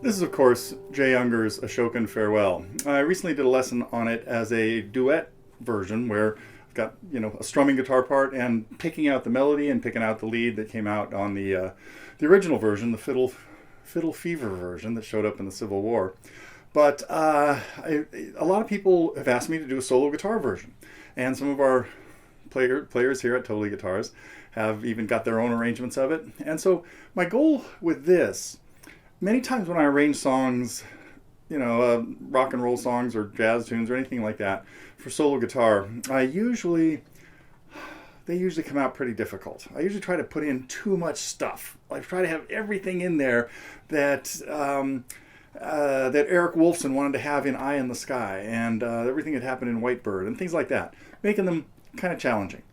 This is, of course, Jay Unger's Ashokan Farewell. I recently did a lesson on it as a duet version where I've got, a strumming guitar part and picking out the melody and picking out the lead that came out on the original version, the Fiddle Fever version that showed up in the Civil War. But a lot of people have asked me to do a solo guitar version, and some of our players here at Totally Guitars have even got their own arrangements of it. And so my goal with this, many times when I arrange songs, rock and roll songs or jazz tunes or anything like that for solo guitar, they usually come out pretty difficult. I usually try to put in too much stuff. I try to have everything in there that that Eric Wolfson wanted to have in Eye in the Sky, and everything that happened in Whitebird and things like that, making them kind of challenging.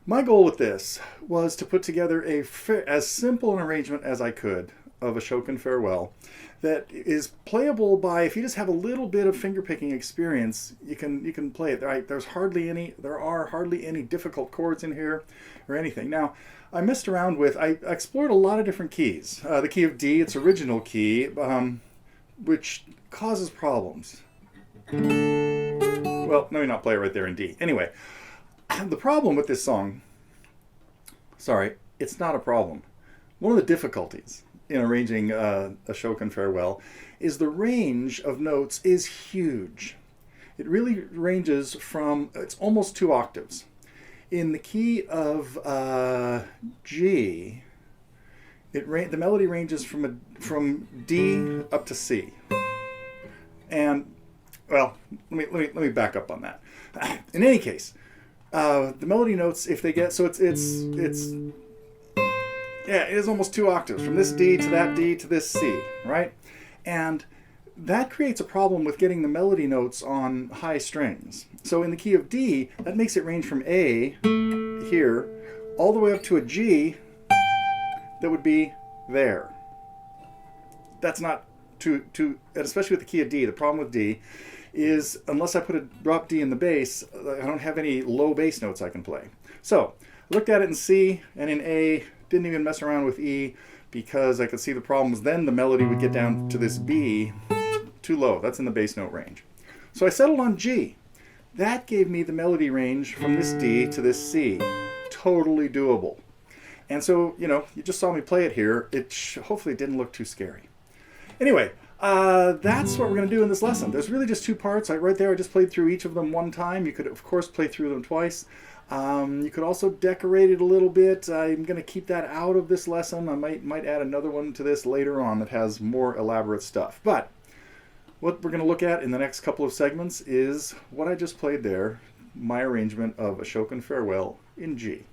My goal with this was to put together as simple an arrangement as I could of Ashokan Farewell that is playable by, if you just have a little bit of fingerpicking experience, you can play it. Right? There are hardly any difficult chords in here or anything. Now, I messed around with, I explored a lot of different keys. The key of D, its original key, which causes problems. Well, let me not play it right there in D. Anyway, the problem with this song, it's not a problem. One of the difficulties in arranging Ashokan Farewell is the range of notes is huge. It really ranges from, it's almost 2 octaves. In the key of G, the melody ranges from D up to C. And, well, let me back up on that. In any case, the melody notes, if they get, so it is almost 2 octaves, from this D to that D to this C, right? And that creates a problem with getting the melody notes on high strings. So in the key of D, that makes it range from A, here, all the way up to a G that would be there. That's not too, especially with the key of D. The problem with D is, unless I put a drop D in the bass, I don't have any low bass notes I can play. So, I looked at it in C and in A, didn't even mess around with E, because I could see the problem was then the melody would get down to this B too low. That's in the bass note range. So I settled on G. That gave me the melody range from this D to this C. Totally doable. And so, you just saw me play it here. It hopefully didn't look too scary. Anyway, that's what we're going to do in this lesson. There's really just 2 parts. Right there, I just played through each of them one time. You could, of course, play through them twice. You could also decorate it a little bit. I'm going to keep that out of this lesson. I might add another one to this later on that has more elaborate stuff. But what we're going to look at in the next couple of segments is what I just played there, my arrangement of Ashokan Farewell in G.